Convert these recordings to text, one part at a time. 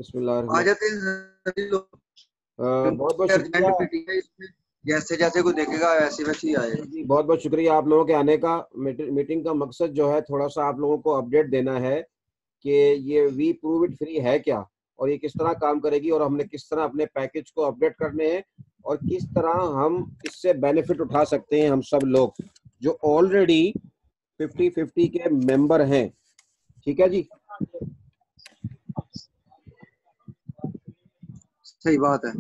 आ बिस्मिल्लाह। जाते हैं सभी लोग। बहुत बहुत अर्जेंट शुक्रिया मीटिंग है इसमें, जैसे जैसे कोई देखेगा वैसे वैसे ही आएगा। जी, बहुत बहुत शुक्रिया आप लोगों के आने का। मीटिंग का मकसद जो है थोड़ा सा आप लोगों को अपडेट देना है कि ये वी प्रूव इट फ्री है क्या, और ये किस तरह काम करेगी, और हमने किस तरह अपने पैकेज को अपडेट करने हैं, और किस तरह हम इससे बेनिफिट उठा सकते हैं हम सब लोग जो ऑलरेडी 50-50 के मेंबर हैं। ठीक है जी। सही बात है।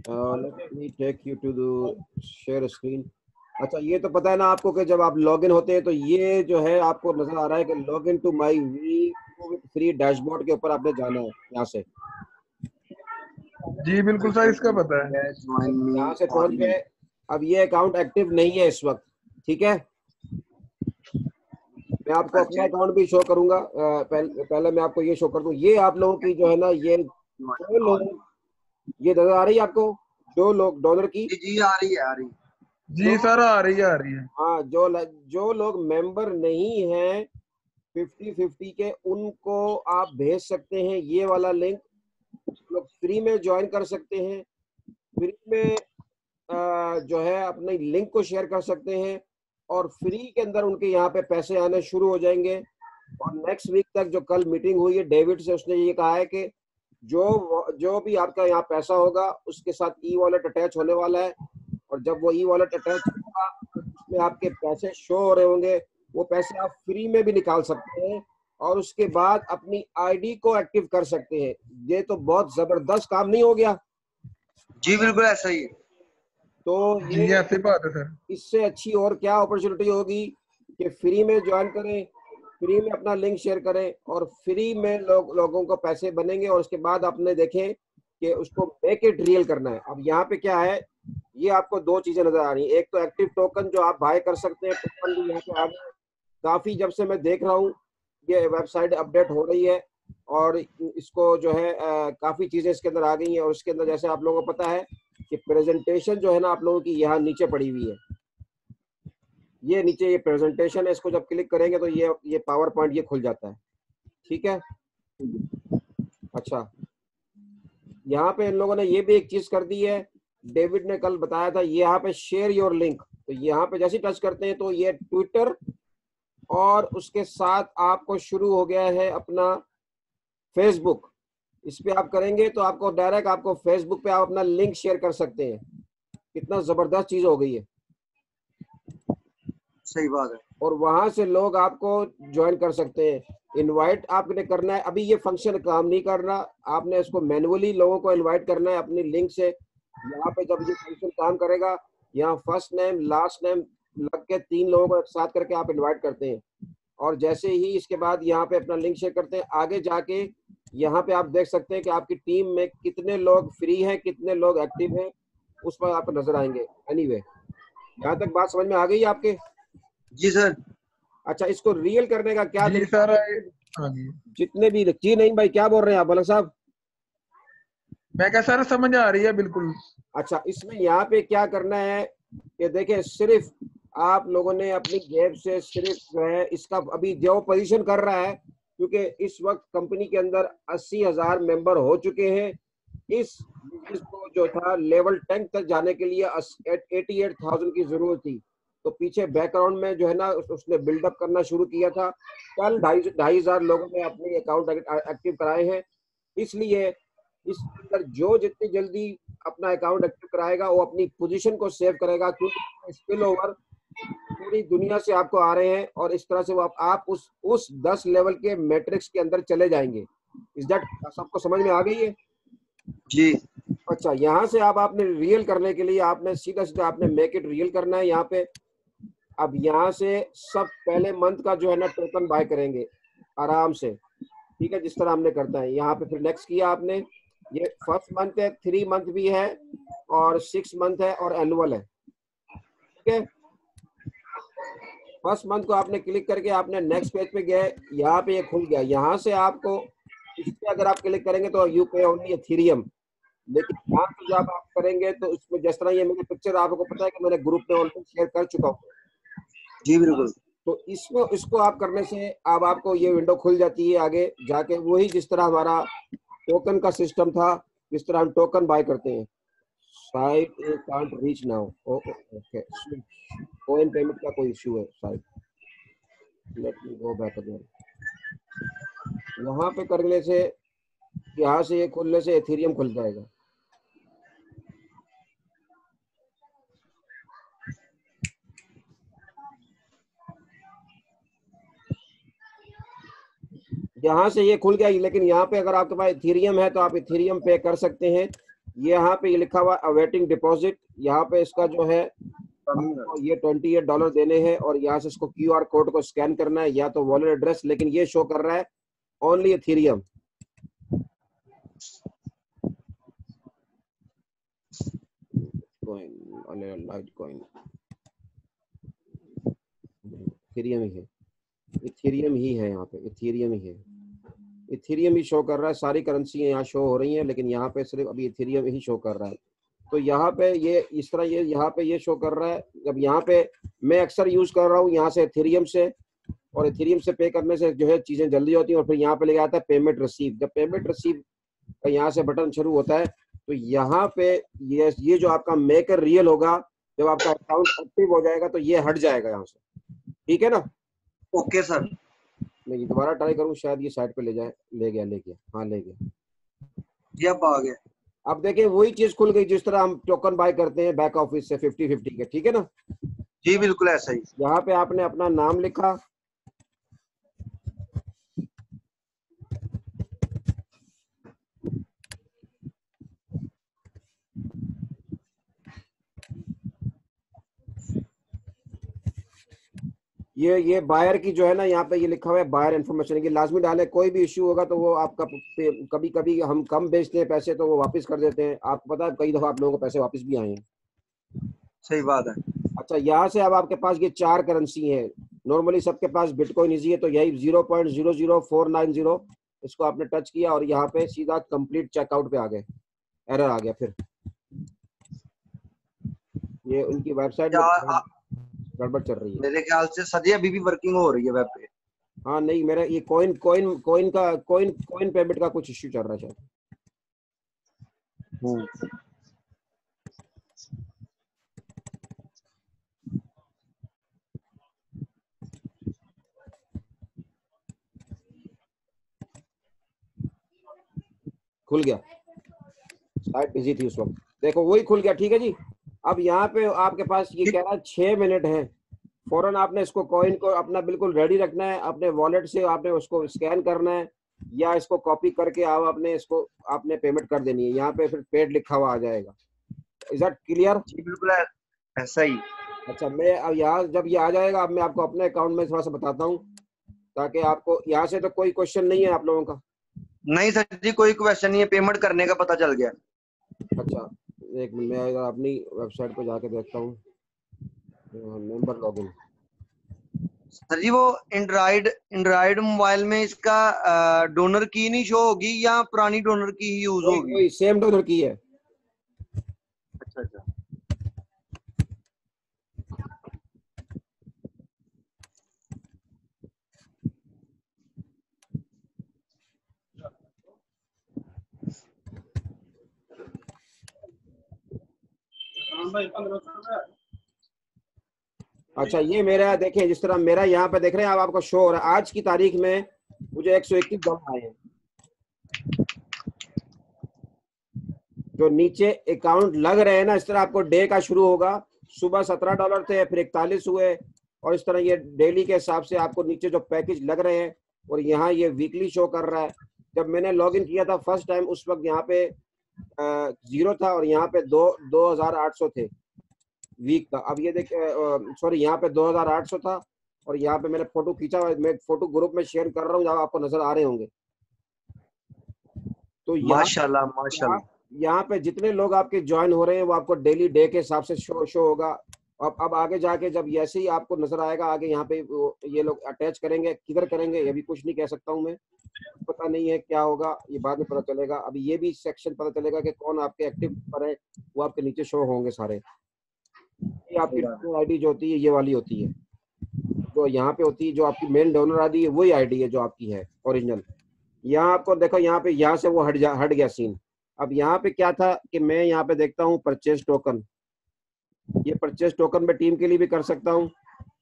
Let me take you to the share screen. अच्छा, ये तो पता है ना आपको कि जब आप लॉग इन होते हैं तो ये जो है आपको नजर आ रहा है कि log in to my we free dashboard के ऊपर आपने जाना है यहाँ से। जी बिल्कुल सर, इसका पता है। ज्वाइन मी यहाँ से पहुंच ऑन। गए। अब ये अकाउंट एक्टिव नहीं है इस वक्त। ठीक है, मैं आपको अपना अकाउंट भी शो करूंगा। पहले मैं आपको ये शो कर दूं। ये आप लोगों की जो है ना, ये जो लोग, ये नजर आ रही है आपको जो लोग डॉलर की। जी जी, आ रही है आ रही है। जी सर, आ रही है, आ रही है। हाँ, जो लोग मेंबर नहीं हैं 50-50 के, उनको आप भेज सकते हैं ये वाला लिंक। लोग फ्री में ज्वाइन कर सकते हैं, फ्री में जो है अपने लिंक को शेयर कर सकते हैं, और फ्री के अंदर उनके यहाँ पे पैसे आने शुरू हो जाएंगे। और नेक्स्ट वीक तक, जो कल मीटिंग हुई है डेविड से, उसने ये कहा है कि जो भी आपका यहाँ पैसा होगा उसके साथ ई वॉलेट अटैच होने वाला है, और जब वो ई वॉलेट अटैच होगा उसमें आपके पैसे शो हो रहे होंगे। वो पैसे आप फ्री में भी निकाल सकते हैं, और उसके बाद अपनी आईडी को एक्टिव कर सकते हैं। ये तो बहुत जबरदस्त काम नहीं हो गया? जी बिल्कुल ऐसा ही है। तो जी ये ऐसी बात है सर। इससे अच्छी और क्या अपॉर्चुनिटी होगी कि फ्री में ज्वाइन करें, फ्री में अपना लिंक शेयर करें, और फ्री में लोगों को पैसे बनेंगे। और उसके बाद आपने देखें कि उसको मेक इट रियल करना है। अब यहाँ पे क्या है, ये आपको दो चीजें नजर आ रही हैं। एक तो एक्टिव टोकन जो आप बाय कर सकते हैं, टोकन भी यहाँ पे आ गए। काफी जब से मैं देख रहा हूँ ये वेबसाइट अपडेट हो रही है, और इसको जो है काफी चीजें इसके अंदर आ गई हैं। और इसके अंदर जैसे आप लोगों को पता है कि प्रेजेंटेशन जो है ना आप लोगों की यहाँ नीचे पड़ी हुई है। ये नीचे ये प्रेजेंटेशन है, इसको जब क्लिक करेंगे तो ये पावर पॉइंट ये खुल जाता है। ठीक है। अच्छा, यहाँ पे इन लोगों ने ये भी एक चीज कर दी है, डेविड ने कल बताया था, ये यहाँ पे शेयर योर लिंक। तो यहाँ पे जैसे टच करते हैं तो ये ट्विटर, और उसके साथ आपको शुरू हो गया है अपना फेसबुक। इस पे आप करेंगे तो आपको डायरेक्ट आपको फेसबुक पे आप अपना लिंक शेयर कर सकते हैं। कितना जबरदस्त चीज हो गई है। सही बात है। और वहां से लोग आपको ज्वाइन कर सकते हैं। इनवाइट आपने करना है, अभी ये फंक्शन काम नहीं कर रहा, आपने इसको मैनुअली लोगों को इनवाइट करना है अपनी लिंक से। यहाँ पे जब ये फंक्शन काम करेगा, यहाँ फर्स्ट नेम लास्ट नेम लग के 3 लोगों को एक साथ करके आप इनवाइट करते हैं, और जैसे ही इसके बाद यहाँ पे अपना लिंक शेयर करते हैं, आगे जाके यहाँ पे आप देख सकते हैं कि आपकी टीम में कितने लोग फ्री हैं, कितने लोग एक्टिव हैं, उस पर आपको नजर आएंगे। एनीवे, यहाँ तक बात समझ में आ गई आपके? जी सर। अच्छा, इसको रियल करने का क्या जी तरीका? सर। हाँ जी। जितने भी जी नहीं भाई, क्या बोल रहे हैं आप मलक साहब? मैं क्या सर, समझ आ रही है बिल्कुल। अच्छा, इसमें यहाँ पे क्या करना है कि देखिए, सिर्फ आप लोगों ने अपनी जेब से सिर्फ जो है इसका अभी जो पोजीशन कर रहा है, क्योंकि इस वक्त कंपनी के अंदर 80,000 मेंबर हो चुके हैं। इस बिजनेस को जो था लेवल 10 तक जाने के लिए 88,000 की जरूरत थी। तो पीछे बैकग्राउंड में जो है ना उसने बिल्डअप करना शुरू किया था। कल 2,500 लोगों ने अपने अकाउंट एक्टिव कराए हैं। इसलिए इस अंदर जो जितनी जल्दी अपना अकाउंट एक्टिव कराएगा वो अपनी पोजीशन को सेव करेगा, क्योंकि स्पिल ओवर पूरी दुनिया से आपको आ रहे हैं, और इस तरह से वो आप उस 10 लेवल के मैट्रिक्स के अंदर चले जाएंगे। इस दैट सबको समझ में आ गई है? जी। अच्छा, यहाँ से आपने रियल करने के लिए आपने सीधा सीधा आपने मेक इट रियल करना है यहाँ पे। अब यहाँ से सब पहले मंथ का जो है ना टोकन बाय करेंगे आराम से। ठीक है, जिस तरह हमने करता है यहाँ पे। फिर नेक्स्ट किया आपने, ये फर्स्ट मंथ है, 3 मंथ भी है, और 6 मंथ है, और एनुअल है। ठीक है, फर्स्ट मंथ को आपने क्लिक करके आपने नेक्स्ट पेज पे गए, यहाँ पे ये खुल गया। यहाँ से आपको इस पे अगर आप क्लिक करेंगे तो यू पे ओनली एथेरियम, लेकिन यहाँ पे जब आप करेंगे तो इसमें जिस तरह ये मेरी पिक्चर आपको पता है कि मैंने ग्रुप में ऑलरेडी शेयर कर चुका हूँ। जी बिल्कुल। तो इसको आप करने से अब आपको ये विंडो खुल जाती है। आगे जाके वही जिस तरह हमारा टोकन का सिस्टम था, इस तरह हम टोकन बाय करते हैं। Site can't reach now, okay, coin payment का कोई इश्यू है site. Let me go back again. यहाँ पे करने से, यहाँ से ये खुलने से एथेरियम खुल जाएगा। यहाँ से ये खुल गया, लेकिन यहाँ पे अगर आपके पास इथेरियम है तो आप इथेरियम पे कर सकते हैं। ये यहाँ पे ये लिखा हुआ अवेटिंग डिपॉजिट, यहाँ पे इसका जो है ये $28 देने हैं और यहाँ से इसको QR कोड को स्कैन करना है या तो वॉलेट एड्रेस, लेकिन ये शो कर रहा है ओनली इथेरियम। लाइटकॉइन इथेरियम ही है, इथेरियम ही है, यहाँ पे इथेरियम ही है, इथेरियम ही शो कर रहा है। सारी करेंसी यहाँ शो हो रही हैं, लेकिन यहाँ पे सिर्फ अभी इथेरियम ही शो कर रहा है। तो यहाँ पे ये इस तरह ये यहाँ पे ये शो कर रहा है। जब यहाँ पे मैं अक्सर यूज कर रहा हूँ यहाँ से इथेरियम से, और इथेरियम से पे करने से जो है चीजें जल्दी होती हैं। और फिर यहाँ पे ले आता है पेमेंट रिसीव। जब पेमेंट रिसीव का यहाँ से बटन शुरू होता है तो यहाँ पे ये जो आपका मेक रियल होगा, जब आपका अकाउंट एक्टिव हो जाएगा तो ये हट जाएगा यहाँ से, ठीक है ना? Okay sir. मैं ये दोबारा ट्राई करूँ, शायद ये साइड पे ले जाए। ले गया, हाँ ले गया जी, अब आ गया। अब देखिए वही चीज खुल गई जिस तरह हम टोकन बाय करते हैं बैक ऑफिस से 50-50 के, ठीक है ना? जी बिल्कुल ऐसा ही। यहाँ पे आपने अपना नाम लिखा, ये बायर की जो है ना यहाँ पे ये लिखा हुआ है बायर इन्फॉर्मेशन की लाजमी डालें। कोई भी इश्यू होगा तो वो आपका कभी कभी हम कम बेचते हैं पैसे तो वो वापस कर देते हैं। आपको पता है कई दफा आप लोगों को पैसे वापस भी आए हैं। सही बात है। अच्छा, यहाँ से अब आपके पास ये 4 करेंसी है। नॉर्मली सबके पास बिटकॉइन इजी है, तो यही 0.00490 इसको आपने टच किया और यहाँ पे सीधा कंप्लीट चेकआउट पे आ गए। एरर आ गया। फिर ये उनकी वेबसाइट गड़बड़ चल रही है मेरे ख्याल से सदी अभी भी वर्किंग हो रही है वेब पे। हाँ नहीं, मेरा ये कॉइन पेमेंट का कुछ इश्यू चल रहा है शायद। खुल गया, साइट बिजी थी उस वक्त, देखो वही खुल गया, ठीक है जी। अब यहाँ पे आपके पास ये कह रहा है 6 मिनट है, फौरन आपने इसको कॉइन को अपना बिल्कुल रेडी रखना है। अपने वॉलेट से आपने उसको स्कैन करना है या इसको कॉपी करके आप अपने इसको आपने पेमेंट कर देनी है। यहाँ पे फिर पेड लिखा हुआ आ जाएगा। Is that clear? जी बिल्कुल ऐसा ही। अच्छा, मैं अब यहाँ जब ये आ जाएगा, अब मैं आपको अपने अकाउंट में थोड़ा सा बताता हूँ ताकि आपको यहाँ से तो कोई क्वेश्चन नहीं है आप लोगों का। नहीं सर जी, कोई क्वेश्चन नहीं है, पेमेंट करने का पता चल गया। अच्छा एक मिनट, मैं अपनी वेबसाइट पे जाके देखता हूँ। Member login. सर जी वो एंड्रॉइड मोबाइल में इसका डोनर की नहीं शो होगी या पुरानी डोनर की ही यूज होगी? वही सेम डोनर की है। अच्छा अच्छा। अच्छा, ये मेरा देखें, जिस तरह मेरा यहाँ पे देख रहे हैं आप, आपको शो हो रहा है आज की तारीख में मुझे 121 डॉलर आए हैं। जो नीचे अकाउंट लग रहे हैं ना, इस तरह आपको डे का शुरू होगा, सुबह $17 थे, फिर 41 हुए, और इस तरह ये डेली के हिसाब से आपको नीचे जो पैकेज लग रहे हैं। और यहाँ ये वीकली शो कर रहा है। जब मैंने लॉगिन किया था फर्स्ट टाइम, उस वक्त यहाँ पे 0 था और यहाँ पे 2800 थे वीक का। अब ये देख, सॉरी, यहाँ पे 2800 था और यहाँ पे मैंने फोटो खींचा हुआ, मैं फोटो ग्रुप में शेयर कर रहा हूँ, जहाँ आपको नजर आ रहे होंगे। तो माशाल्लाह माशाल्लाह। यहाँ पे जितने लोग आपके ज्वाइन हो रहे हैं वो आपको डेली डे के हिसाब से शो होगा। अब आगे जाके जब ऐसे ही आपको नजर आएगा, आगे यहाँ पे ये लोग अटैच करेंगे, किधर करेंगे ये भी कुछ नहीं कह सकता हूँ मैं, पता नहीं है क्या होगा, ये बाद में पता चलेगा। अभी ये भी सेक्शन पता चलेगा कि कौन आपके एक्टिव पर है, वो आपके नीचे शो होंगे सारे। ये आपकी आईडी जो होती है ये वाली होती है जो यहाँ पे होती है, जो आपकी मेन डोनर आईडी है वही आईडी है जो आपकी है ओरिजिनल। यहाँ आपको देखो, यहाँ पे यहाँ से वो हट गया सीन। अब यहाँ पे क्या था कि मैं यहाँ पे देखता हूँ परचेज टोकन, ये परचेज टोकन मैं टीम के लिए भी कर सकता हूँ,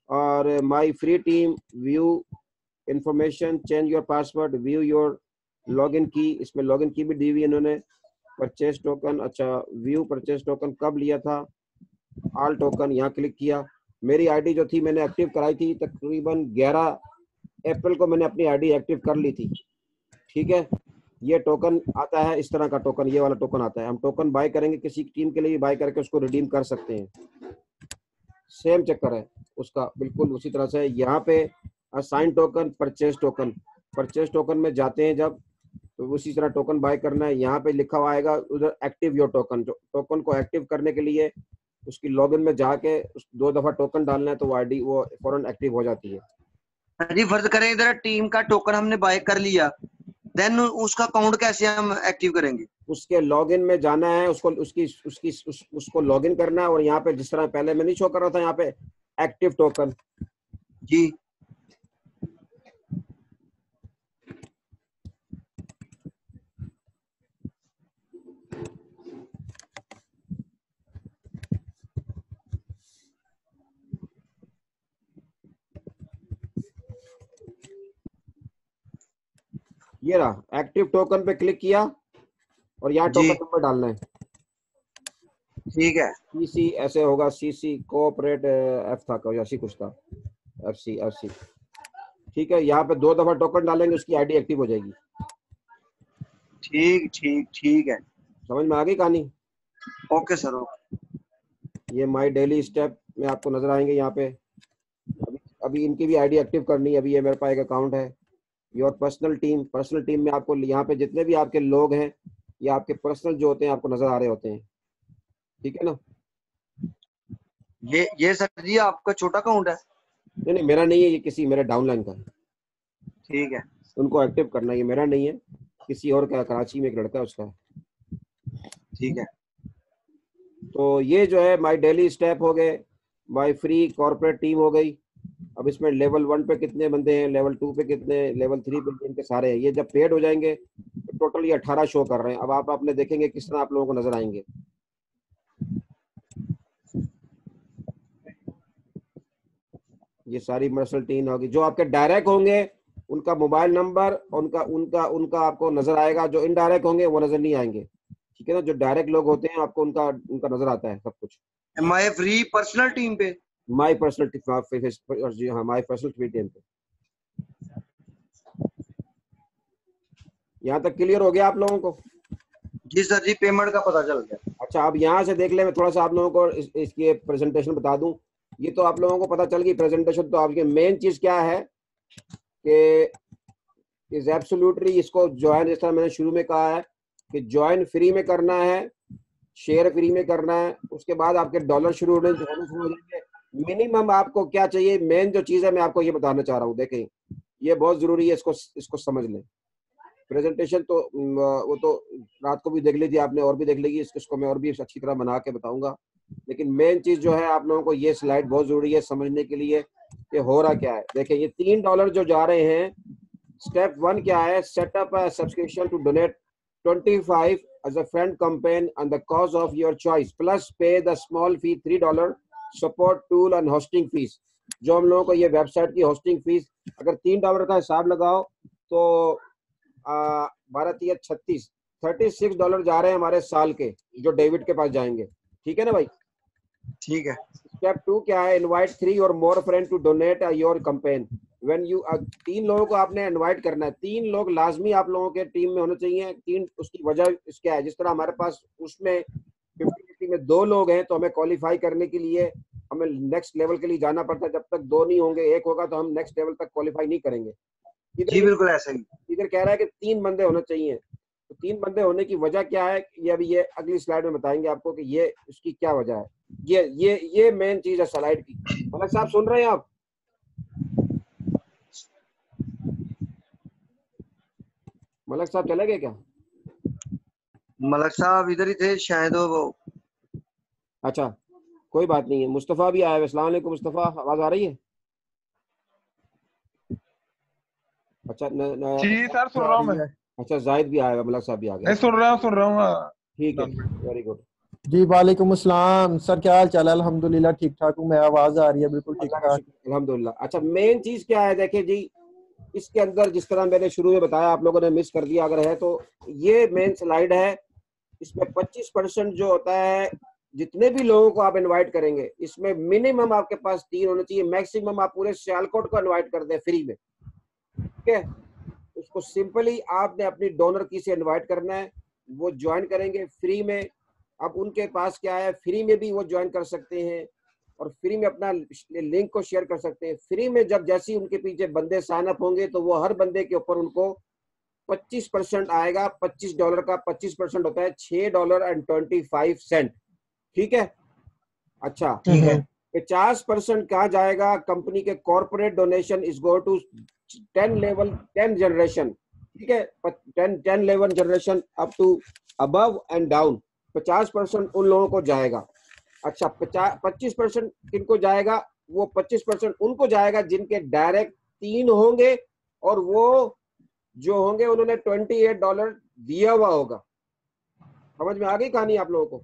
और my free team, view information, change your password, view your login की, इसमें लॉगिन की भी दी हुई इन्होंने। परचेज टोकन, अच्छा व्यू परचेज टोकन कब लिया था, ऑल टोकन, यहाँ क्लिक किया। मेरी आईडी जो थी मैंने एक्टिव कराई थी तकरीबन 11 अप्रैल को मैंने अपनी आईडी एक्टिव कर ली थी, ठीक है। ये टोकन आता है, इस तरह का टोकन, ये वाला टोकन आता है। हम टोकन बाय करेंगे, किसी टीम के लिए भी बाय करके उसको रिडीम कर सकते हैं। सेम चक्कर है उसका, बिल्कुल उसी तरह से। यहाँ पे असाइन टोकन, परचेज टोकन में जाते हैं जब, तो उसी तरह टोकन बाय करना है। यहाँ पे लिखा हुआ आएगा उधर एक्टिव योर टोकन, जो टोकन को एक्टिव करने के लिए उसकी लॉगिन में जाके 2 दफा टोकन डालना है, तो वो आईडी वो फौरन एक्टिव हो जाती है। सर जी फर्ज करें इधर टीम का टोकन हमने बाय कर लिया, देन उसका अकाउंट कैसे हम एक्टिव करेंगे? उसके लॉगिन में जाना है, उसको उसको लॉगिन करना है, और यहाँ पे जिस तरह पहले मैं नहीं शो कर रहा था, यहाँ पे एक्टिव टोकन जी। ये रहा, एक्टिव टोकन पे क्लिक किया और यहाँ जी टोकन नंबर डालना है। ठीक है। सीसी ऐसे होगा, सीसी कोऑपरेट एफ था या सी कुछ था, एफ सी, ठीक है। यहाँ पे 2 दफा टोकन डालेंगे, उसकी आईडी एक्टिव हो जाएगी। ठीक ठीक ठीक है। समझ में आ गई कहानी? Okay sir, okay. ये माई डेली स्टेप में आपको नजर आएंगे यहाँ पे। अभी इनकी भी आईडी एक्टिव करनी है। अभी ये मेरे पास एक अकाउंट है। योर पर्सनल टीम में आपको यहाँ पे जितने भी आपके लोग हैं, ये आपके पर्सनल जो होते हैं आपको नजर आ रहे होते हैं, ठीक है ना। ये सर जी आपका छोटा अकाउंट है? नहीं नहीं, मेरा नहीं है, ये किसी मेरे डाउनलाइन का है, ठीक है। उनको एक्टिव करना है। ये मेरा नहीं है, किसी और का, कराची में एक लड़का है उसका है। ठीक है। तो ये जो है माई डेली स्टेप हो गए, माई फ्री कॉर्पोरेट टीम हो गई। अब इसमें लेवल 1 पे कितने बंदे हैं, लेवल 2 पे कितने, लेवल 3 पे इनके सारे हैं। ये जब पेड हो जाएंगे तो टोटल ये 18 शो कर रहे हैं। अब आप आपने देखेंगे किस तरह आप लोगों को नजर आएंगे। ये सारी मर्सल टीम होगी। जो आपके डायरेक्ट होंगे उनका मोबाइल नंबर, उनका उनका उनका आपको नजर आएगा। जो इनडायरेक्ट होंगे वो नजर नहीं आएंगे, ठीक है ना। जो डायरेक्ट लोग होते हैं आपको उनका उनका नजर आता है सब कुछ। माय फ्री पर्सनल टीम पे, माई पर्सनल, जी हाँ, माई पर्सनल ट्वीट टीम पे। यहाँ तक क्लियर हो गया आप लोगों को? जी सर जी, पेमेंट का पता चल गया। अच्छा, अब यहाँ से देख ले, मैं थोड़ा सा आप लोगों को इसकी प्रेजेंटेशन बता दूं। ये तो आप लोगों को पता चल गई प्रेजेंटेशन। तो आपकी मेन चीज क्या है कि इज एब्सोल्युटली इसको ज्वाइन, जिस तरह मैंने शुरू में कहा है कि ज्वाइन फ्री में करना है, शेयर फ्री में करना है। उसके बाद आपके डॉलर शुरू हो जाएंगे। मिनिमम आपको क्या चाहिए, मेन जो चीज है मैं आपको ये बताना चाह रहा हूँ। देखें, ये बहुत जरूरी है, इसको समझ लें। प्रेजेंटेशन तो वो तो रात को भी देख लीजिए आपने, और भी देख लेगी, इसको मैं और भी अच्छी तरह बना के बताऊंगा। लेकिन मेन चीज जो है, आप लोगों को ये स्लाइड बहुत जरूरी है समझने के लिए कि हो रहा क्या है। देखिए, ये $3 जो जा रहे हैं, स्टेप 1 क्या है, setup a subscription to donate 25 as a friend campaign and the cause of your choice plus pay the small fee $3 support tool and hosting fees। जो हम लोगों को ये वेबसाइट की होस्टिंग फीस, अगर $3 का हिसाब लगाओ तो 36 $36 जा रहे हैं हमारे साल के, जो डेविड के पास जाएंगे, ठीक है ना भाई। ठीक है। स्टेप 2 क्या है, इनवाइट 3 और more friend to donate your campaign. When you 3 लोगों को आपने इनवाइट करना है। 3 लोग लाजमी आप लोगों के टीम में होने चाहिए। 3, उसकी वजह क्या है, जिस तरह हमारे पास उसमें 50-50 में 2 लोग हैं, तो हमें क्वालिफाई करने के लिए हमें नेक्स्ट लेवल के लिए जाना पड़ता है। जब तक 2 नहीं होंगे, 1 होगा, तो हम नेक्स्ट लेवल तक क्वालिफाई नहीं करेंगे। जी बिल्कुल ऐसा ही। इधर कह रहा है कि 3 बंदे होने चाहिए। तो 3 बंदे होने की वजह क्या है, ये अभी ये अगली स्लाइड में बताएंगे आपको कि ये उसकी क्या वजह है। ये मेन चीज है स्लाइड की। मलक साहब सुन रहे हैं आप? मलक साहब चले गए क्या? मलक साहब इधर ही थे शायद वो। अच्छा, कोई बात नहीं है। मुस्तफ़ा भी आया है। अस्सलाम वालेकुम मुस्तफ़ा, आवाज आ रही है? अच्छा। अच्छा जी सर सुन रहा हूँ मैं। अच्छा जाहिद भी आएगा, मलक साहब भी आ गए। नहीं सुन रहा हूँ हाँ। ठीक है, वेरी गुड। जी वालेकुम अस्सलाम सर, क्या हाल चाल है? अल्हम्दुलिल्लाह ठीक ठाक हूँ मैं, आवाज आ रही है बिल्कुल ठीक अल्लाह का ठाक। शुक्र, अल्हम्दुलिल्लाह। अच्छा मेन चीज क्या है, देखिए जी, इसके अंदर जिस तरह मैंने शुरू में बताया, आप लोगों ने मिस कर दिया अगर है तो, ये मेन स्लाइड है। इसमें 25% जो होता है, जितने भी लोगों को आप इनवाइट करेंगे, इसमें मिनिमम आपके पास 3 होने चाहिए, मैक्सिमम आप पूरे सियालकोट को इनवाइट कर दें फ्री में, ठीक है। उसको सिंपली आपने अपनी डोनर की से इनवाइट करना है, वो ज्वाइन करेंगे फ्री में। अब उनके पास क्या है, फ्री में भी वो ज्वाइन कर सकते हैं और फ्री में अपना लिंक को शेयर कर सकते हैं। फ्री में जब जैसे ही उनके पीछे बंदे साइन अप होंगे तो वो हर बंदे के ऊपर उनको 25% आएगा। $25 का 25% होता है $6.25, ठीक है। अच्छा ठीक है। 50% कहाँ जाएगा, कंपनी के corporate donation is go to 10 generation, ठीक है। 10 generation up to above and down, 50% उन लोगों को जाएगा। अच्छा 25% किनको जाएगा, वो 25% उनको जाएगा जिनके डायरेक्ट 3 होंगे और वो जो होंगे उन्होंने $28 दिया हुआ होगा। समझ में आ गई कहानी आप लोगों को?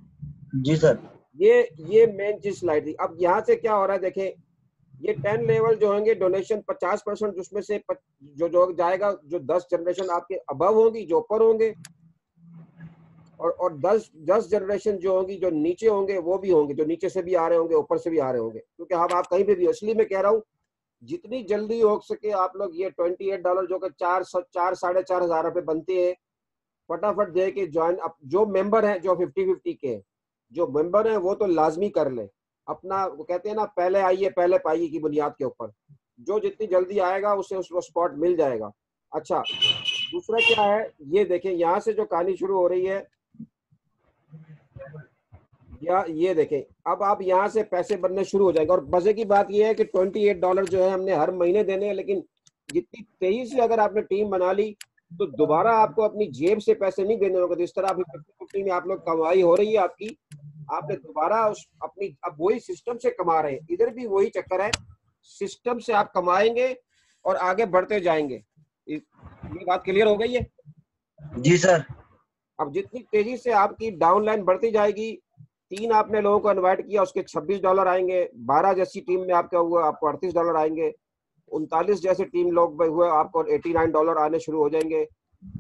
जी सर। ये मेन चीज स्लाइड थी। अब यहाँ से क्या हो रहा है, देखें, ये 10 लेवल जो होंगे डोनेशन 50%, जिसमें से जो जाएगा, जो 10 जनरेशन आपके अबव होंगी, जो ऊपर होंगे, और 10 जनरेशन जो होंगी, जो नीचे होंगे, वो भी होंगे, जो नीचे से भी आ रहे होंगे, ऊपर से भी आ रहे होंगे, क्योंकि हम आप कहीं पे भी, इसलिए मैं कह रहा हूँ जितनी जल्दी हो सके आप लोग ये $28 जो कि 4-4.5 हजार रुपए बनते हैं, फटाफट दे के ज्वाइन। जो मेंबर हैं, जो 50-50 के हैं, जो मेंबर हैं, वो तो लाजमी कर ले अपना, वो कहते हैं ना, पहले आइए पहले पाइए की बुनियाद के ऊपर। जो जितनी जल्दी आएगा उसे उसको स्पॉट मिल जाएगा। अच्छा दूसरा क्या है, ये देखें, यहाँ से जो कहानी शुरू हो रही है, या ये देखें, अब आप यहाँ से पैसे बनने शुरू हो जाएंगे। और मजे की बात ये है कि $28 जो है हमने हर महीने देने हैं, लेकिन जितनी तेजी से अगर आपने टीम बना ली तो दोबारा आपको अपनी जेब से पैसे नहीं देने होंगे। जिस तरह अभी 50-50 में आप लोग कमाई हो रही है आपकी, आपने दोबारा उस अपनी, अब वही सिस्टम से कमा रहे हैं, इधर भी वही चक्कर है, सिस्टम से आप कमाएंगे और आगे बढ़ते जाएंगे। ये बात क्लियर हो गई है? जी सर। अब जितनी तेजी से आपकी डाउनलाइन बढ़ती जाएगी, 3 आपने लोगों को इनवाइट किया, उसके $26 आएंगे, 12 जैसी टीम में आपका हुआ आपको $38 आएंगे, 39 जैसे टीम लोग हुए आपको $89 आने शुरू हो जाएंगे।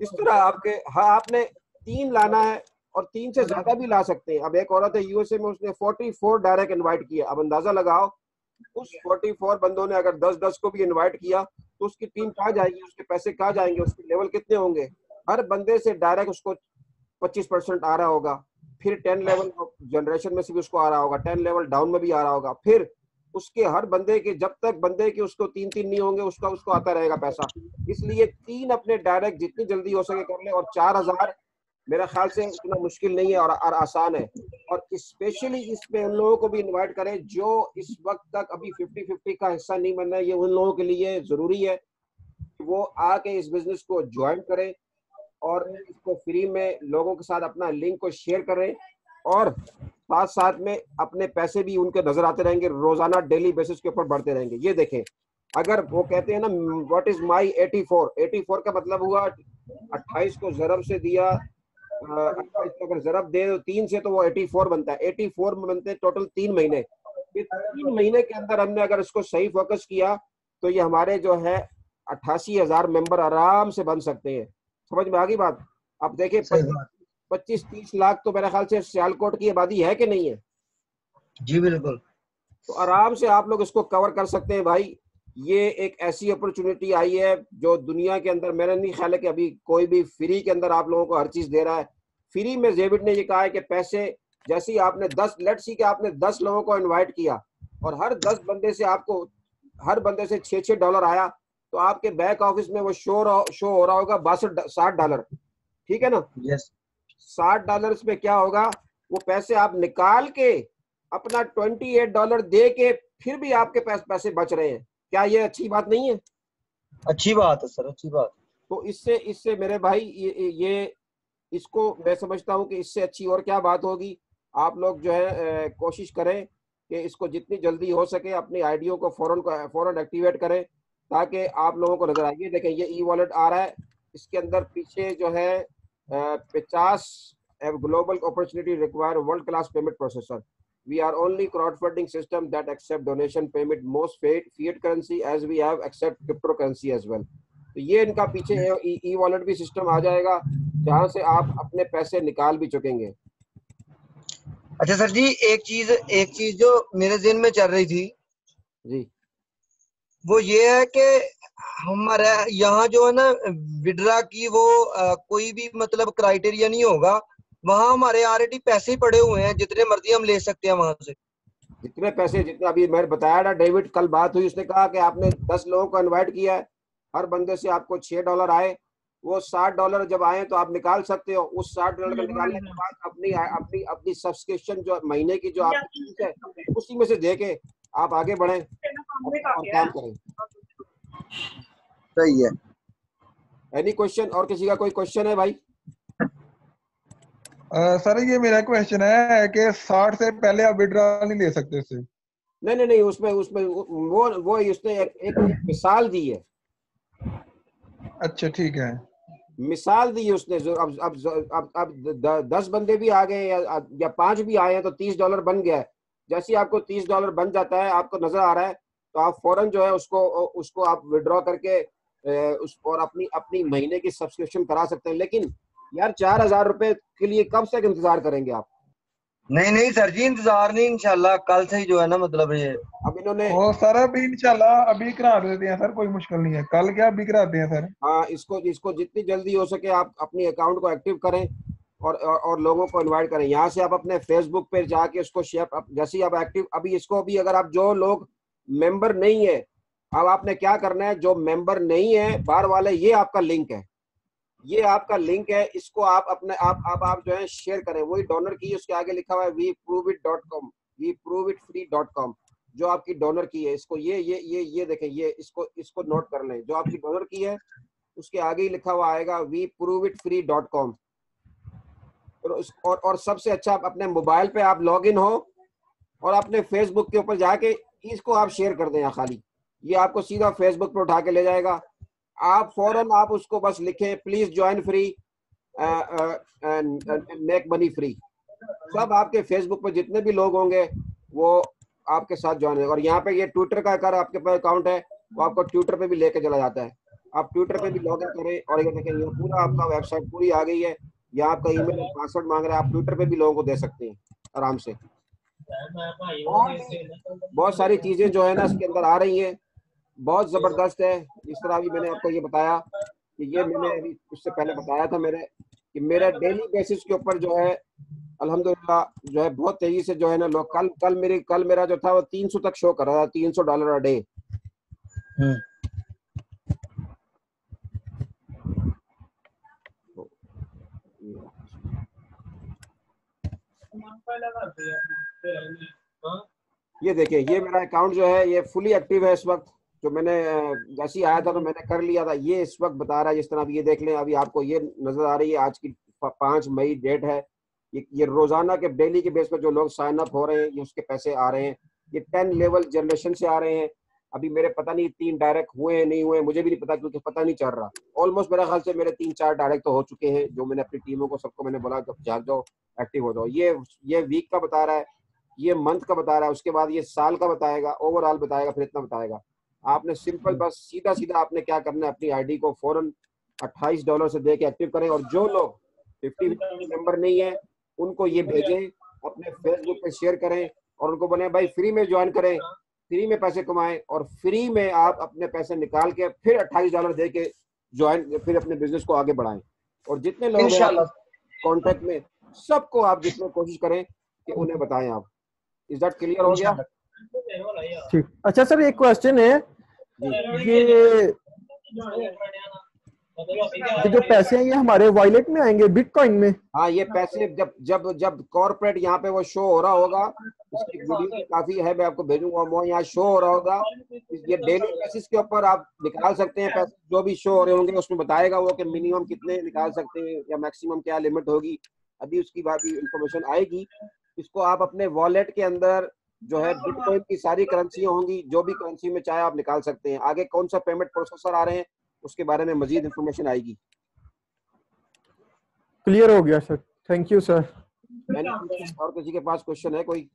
इस तरह आपके, हाँ, आपने 3 लाना है और 3 से ज्यादा भी ला सकते हैं। अब एक औरत है यूएसए में, उसने 44 डायरेक्ट इन्वाइट किया। अब अंदाजा लगाओ उस 44 बंदों ने अगर 10-10 को भी इन्वाइट किया तो उसकी टीम कहाँ जाएगी, उसके पैसे कहाँ जाएंगे, उसके लेवल कितने होंगे? हर बंदे से डायरेक्ट उसको 25% आ रहा होगा, फिर 10 लेवल जनरेशन में से भी उसको आ रहा होगा, 10 लेवल डाउन में भी आ रहा होगा, फिर उसके हर बंदे के, जब तक बंदे के उसको 3-3 नहीं होंगे, उसको आता रहेगा पैसा। इसलिए 3 अपने डायरेक्ट जितनी जल्दी हो सके कर ले। और 4000 मेरा ख्याल से इतना मुश्किल नहीं है और आसान है। और स्पेशली इसमें उन लोगों को भी इन्वाइट करें जो इस वक्त तक अभी 50-50 का हिस्सा नहीं बन रहा है। ये उन लोगों के लिए जरूरी है कि वो आके इस बिजनेस को ज्वाइन करें और इसको फ्री में लोगों के साथ अपना लिंक को शेयर करें, और साथ साथ में अपने पैसे भी उनके नजर आते रहेंगे, रोजाना डेली बेसिस के ऊपर बढ़ते रहेंगे। ये देखें, अगर वो कहते हैं ना व्हाट इज माई 84 का मतलब हुआ 28 को जरब से दिया, 28 को अगर जरब दे तो 3 से, तो वो 84 बनता है। 84 में बनते हैं टोटल 3 महीने। ये 3 महीने के अंदर हमने अगर इसको सही फोकस किया तो ये हमारे जो है 88,000 मेंबर आराम से बन सकते हैं। समझ में आ गई बात? अब देखिए 25-30 लाख तो मेरे ख्याल से सियालकोट की आबादी है कि नहीं है? जी बिल्कुल। तो आराम से आप लोग इसको कवर कर सकते हैं भाई। ये एक ऐसी अपॉर्चुनिटी आई है जो दुनिया के अंदर, मेरा नहीं ख्याल है कि अभी कोई भी फ्री के अंदर आप लोगों को हर चीज दे रहा है। फ्री में जेविड ने ये कहा है कि पैसे, जैसे ही आपने 10, लेट्स सी कि आपने 10 लोगों को इन्वाइट किया और हर 10 बंदे से आपको, हर बंदे से $6 आया, तो आपके बैक ऑफिस में वो शो हो रहा होगा $62-60, ठीक है ना? यस। $60 में क्या होगा, वो पैसे आप निकाल के अपना $28 दे के फिर भी आपके पैसे बच रहे हैं। क्या ये अच्छी बात नहीं है? अच्छी बात है सर, अच्छी बात। तो इससे मेरे भाई, ये इसको मैं समझता हूँ कि इससे अच्छी और क्या बात होगी। आप लोग जो है कोशिश करें कि इसको जितनी जल्दी हो सके अपनी आईडियो को फौरन एक्टिवेट करें ताकि आप लोगों को नजर आए। देखें ये ई वॉलेट आ रहा है, इसके अंदर पीछे जो है 50 global opportunity require world class payment processor. We are only crowdfunding system that accept donation payment most fiat currency as we have accept cryptocurrency as well। तो ये इनका पीछे ई वॉलेट भी सिस्टम आ जाएगा जहां से आप अपने पैसे निकाल भी चुकेंगे। अच्छा सर जी, एक चीज जो मेरे ज़हन में चल रही थी जी वो ये है कि हमारे यहाँ जो है ना विड्रा की वो कोई भी मतलब क्राइटेरिया नहीं होगा, वहाँ हमारे ऑलरेडी पैसे ही पड़े हुए हैं, जितने मर्जी हम ले सकते हैं वहां से। जितने पैसे, जितने अभी मैंने बताया ना, डेविड कल बात हुई, उसने कहा कि आपने 10 लोगों को इनवाइट किया है, हर बंदे से आपको $6 आए, वो $60 जब आए तो आप निकाल सकते हो। उस $60 का निकालने के बाद अपनी अपनी अपनी सब्सक्रिप्शन जो महीने की जो आपकी फीस है उसी में से दे के आप आगे बढ़ें और काम करें। सही है। Any question? और किसी का कोई क्वेश्चन है भाई? सर ये मेरा क्वेश्चन है कि 60 से पहले आप विड्रॉ नहीं ले सकते उससे? नहीं, उसमें वो उसने एक मिसाल दी है। अच्छा ठीक है। मिसाल दी है उसने। जो अब 10 बंदे भी आ गए या 5 भी आए हैं तो $30 बन गया है। जैसे ही आपको $30 बन जाता है, आपको नजर आ रहा है, तो आप फौरन जो है उसको आप विड्रॉ करके और अपनी महीने की सब्सक्रिप्शन करा सकते हैं। लेकिन यार 4000 रुपए के लिए कब तक इंतजार करेंगे आप? नहीं सर जी, इंतजार नहीं, इंशाल्लाह कल से ही जो है ना मतलब ये अब इन्होंने सर अभी इंशाल्लाह अभी करा देते हैं सर, कोई मुश्किल नहीं है, कल क्या अभी कराते हैं सर। हाँ, इसको जितनी जल्दी हो सके आप अपनी अकाउंट को एक्टिव करें और लोगों को इनवाइट करें। यहाँ से आप अपने फेसबुक पे जाके उसको शेयर, जैसे ही आप एक्टिव, अभी इसको भी अगर आप जो लोग मेंबर नहीं है, अब आपने क्या करना है, जो मेंबर नहीं है बाहर वाले, ये आपका लिंक है, ये आपका लिंक है, इसको आप अपने आप जो है शेयर करें। वही डोनर की, उसके आगे लिखा हुआ है weproovit.com, weproovitfree.com, जो आपकी डोनर की है। इसको ये देखें, ये इसको नोट कर लें, जो आपकी डोनर की है उसके आगे ही लिखा हुआ आएगा weproovitfree.com। और सबसे अच्छा, आप अपने मोबाइल पे आप लॉग इन हो और अपने फेसबुक के ऊपर जाके इसको आप शेयर कर दें। खाली ये आपको सीधा फेसबुक पे उठा के ले जाएगा। आप फौरन आप उसको बस लिखें please join free make money free. सब आपके फेसबुक पे जितने भी लोग होंगे वो आपके साथ ज्वाइन है। और यहाँ पे ये ट्विटर का अगर आपके पास अकाउंट है वो आपको ट्विटर पे भी लेके चला जाता है। आप ट्विटर पे भी लॉग इन करें और ये देखें, ये पूरा आपका वेबसाइट पूरी आ गई है। यहाँ आपका ईमेल और पासवर्ड मांग रहा है, आप ट्विटर पे भी लोगों को दे सकते हैं आराम से। बहुत सारी चीजें जो है ना इसके अंदर आ रही हैं, बहुत जबरदस्त है। इस तरह भी मैंने आपको ये बताया कि ये मैंने अभी उससे पहले बताया था मेरे डेली बेसिस के ऊपर जो है अल्हम्दुलिल्लाह जो है बहुत तेजी से जो है ना लोग, कल मेरा जो था वो 300 तक शो कर रहा था, $300 अ डे। ये देखिए, ये मेरा अकाउंट जो है ये फुली एक्टिव है इस वक्त। जो मैंने जैसे ही आया था तो मैंने कर लिया था। ये इस वक्त बता रहा है, जिस तरह आप ये देख लें, अभी आपको ये नजर आ रही है, आज की 5 मई डेट है। ये रोजाना के डेली के बेस पर जो लोग साइन अप हो रहे हैं, ये उसके पैसे आ रहे हैं। ये 10 लेवल जनरेशन से आ रहे हैं। अभी मेरे पता नहीं 3 डायरेक्ट हुए हैं नहीं हुए, मुझे भी नहीं पता, क्योंकि पता नहीं चल रहा। ऑलमोस्ट मेरे ख्याल से मेरे 3-4 डायरेक्ट तो हो चुके हैं, जो मैंने अपनी टीमों को सबको मैंने बोला जाग जाओ, एक्टिव हो जाओ। ये वीक का बता रहा है, ये मंथ का बता रहा है, उसके बाद ये साल का बताएगा, ओवरऑल बताएगा, फिर इतना बताएगा। आपने सिंपल बस सीधा आपने क्या करना है, अपनी आईडी को फौरन $28 से दे के एक्टिव करें। और जो लोग 50 मेंबर नहीं है उनको ये भेजें, अपने फेसबुक पे शेयर करें और उनको बोले भाई फ्री में ज्वाइन करें, फ्री में पैसे कमाएं और फ्री में आप अपने पैसे निकाल के फिर $28 दे के ज्वाइन, फिर अपने बिजनेस को आगे बढ़ाएं। और जितने लोग हैं कॉन्टेक्ट में, सबको आप जितने कोशिश करें कि उन्हें बताएं आप। इज दैट क्लियर हो गया? ठीक। अच्छा सर, एक क्वेश्चन है, ये जो पैसे हैं ये हमारे वॉलेट में आएंगे बिटकॉइन में? हाँ, ये पैसे जब कॉर्पोरेट यहाँ पे वो शो हो रहा होगा, इसकी वीडियो काफी है, मैं आपको भेजूंगा, वो यहाँ शो हो रहा होगा। ये डेली बेसिस के ऊपर आप निकाल सकते हैं पैसे, जो भी शो हो रहे होंगे उसमें बताएगा वो कि मिनिमम कितने निकाल सकते हैं या मैक्सिमम क्या लिमिट होगी। अभी उसकी बात इंफॉर्मेशन आएगी। इसको आप अपने वॉलेट के अंदर जो है बिटकॉइन की सारी करेंसियां होंगी, जो भी करेंसी में चाहे आप निकाल सकते हैं। आगे कौन सा पेमेंट प्रोसेसर आ रहे हैं उसके बारे में मजीद इंफॉर्मेशन आएगी। क्लियर हो गया सर, थैंक यू सर। और किसी के पास क्वेश्चन है कोई?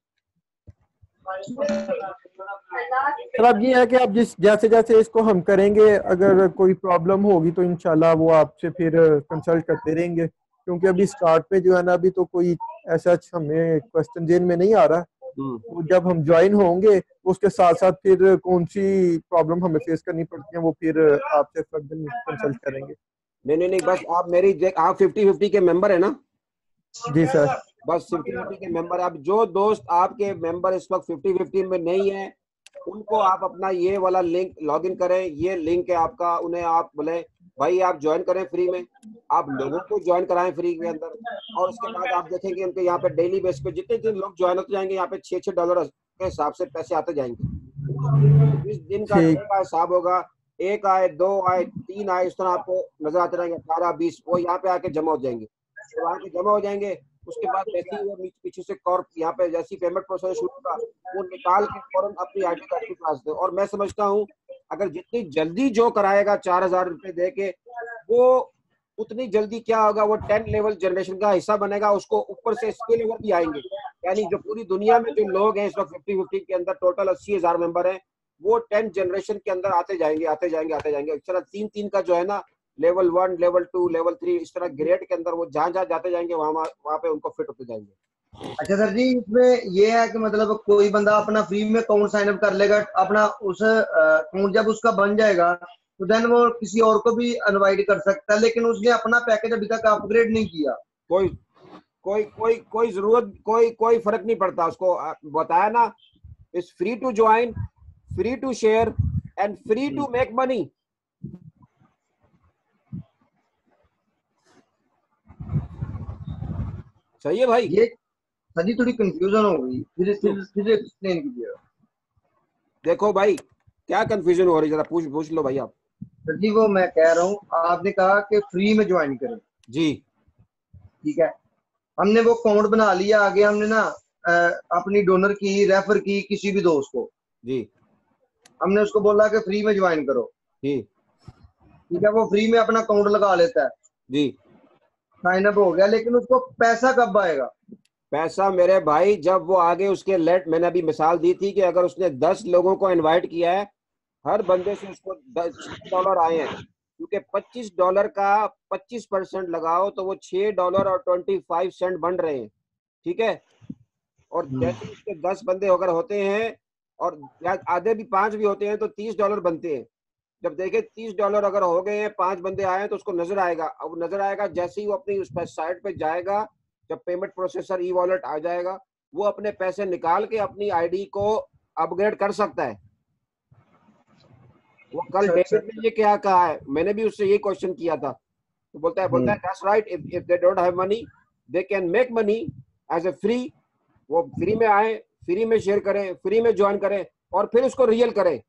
सर अब ये है कि आप जैसे जैसे इसको हम करेंगे, अगर कोई प्रॉब्लम होगी तो इंशाल्लाह वो आपसे फिर कंसल्ट करते रहेंगे, क्योंकि अभी स्टार्ट पे जो है ना, अभी तो कोई ऐसा हमें क्वेश्चन जेन में नहीं आ रहा। तो जब हम ज्वाइन होंगे उसके साथ साथ फिर कौन सी प्रॉब्लम हमें फेस करनी पड़ती है वो फिर आपसे फर्दर कंसल्ट करेंगे। नहीं, बस आप आप 50-50 के मेंबर है ना? जी सर। बस 50-50 के मेंबर। आप जो दोस्त आपके मेंबर इस वक्त 50-50 में नहीं है, उनको आप अपना ये वाला लिंक लॉगिन करें। ये लिंक है आपका, उन्हें आप बोले भाई आप ज्वाइन करें फ्री में, आप लोगों को ज्वाइन कराएं फ्री के अंदर। और उसके बाद आप देखेंगे उनके यहाँ पे डेली बेस पे जितने दिन लोग ज्वाइन होते जाएंगे, यहाँ पे $6 के हिसाब से पैसे आते जाएंगे। इस दिन का दिन का हिसाब होगा, 1 आए, 2 आए, 3 आए, इस तरह आपको नजर आते रहेंगे। 18-20 वो यहाँ पे आके जमा हो जाएंगे। तो वहाँ पे जमा हो जाएंगे, उसके बाद जैसे ही वो पीछे से कॉर्प यहाँ पे जैसी पेमेंट प्रोसेस शुरू होगा, वो निकाल के फौरन अपनी आईडी कार्ड के पास दे। और मैं समझता हूँ अगर जितनी जल्दी जो कराएगा 4000 रुपए दे के, वो उतनी जल्दी क्या होगा, वो 10 लेवल जनरेशन का हिस्सा बनेगा। उसको ऊपर से स्किल लेवल भी आएंगे, यानी जो पूरी दुनिया में जो लोग हैं इस वक्त 50-50 के अंदर टोटल 80,000 मेंबर हैं, वो 10 जनरेशन के अंदर आते जाएंगे। इस तरह 3-3 का जो है ना, लेवल 1, लेवल 2, लेवल 3, इस तरह ग्रेड के अंदर वो जहां जाते जाएंगे वहां पे उनको फिट होते जाएंगे। अच्छा सर जी, इसमें ये है कि मतलब कोई बंदा अपना फ्री में अकाउंट साइन अप कर लेगा, अपना उस अकाउंट जब उसका बन जाएगा तो देन वो किसी और को भी इनवाइट कर सकता है, लेकिन उसने अपना पैकेज अभी तक अपग्रेड नहीं किया। कोई जरूरत, कोई फर्क नहीं पड़ता। उसको बताया ना, it's free to join, free to share and free to make money. सही है भाई? ये सर जी थोड़ी कंफ्यूजन हो गई, फिर एक्सप्लेन कीजिएगा। देखो भाई, क्या कंफ्यूजन हो रही है, जरा पूछ लो भाई आप। सर जी वो मैं कह रहा हूँ, आपने कहा कि फ्री में ज्वाइन करें जी, ठीक है, हमने वो अकाउंट बना लिया, आगे हमने ना अपनी डोनर की रेफर की किसी भी दोस्त को जी, हमने उसको बोला कि फ्री में ज्वाइन करो जी, ठीक है, वो फ्री में अपना अकाउंट लगा लेता है जी, साइन अप हो गया, लेकिन उसको पैसा कब आएगा? पैसा मेरे भाई जब वो आगे उसके मैंने अभी मिसाल दी थी कि अगर उसने 10 लोगों को इनवाइट किया है, हर बंदे से उसको $6 आए हैं, क्योंकि $25 का 25% लगाओ तो वो $6.25 बन रहे हैं, ठीक है। और जैसे उसके 10 बंदे अगर होते हैं और आधे भी 5 भी होते हैं तो $30 बनते हैं। जब देखे $30 अगर हो गए हैं, 5 बंदे आए हैं, तो उसको नजर आएगा। अब नजर आएगा जैसे ही वो अपनी उस साइट पे जाएगा, जब पेमेंट प्रोसेसर ई वॉलेट आ जाएगा, वो अपने पैसे निकाल के अपनी आईडी को अपग्रेड कर सकता है। वो कल डेविड ने ये क्या कहा है, मैंने भी उससे ये क्वेश्चन किया था, तो बोलता है that's right, if they don't have money they can make money as a free. वो फ्री में आए, फ्री में शेयर करें, फ्री में ज्वाइन करें और फिर उसको रियल करें।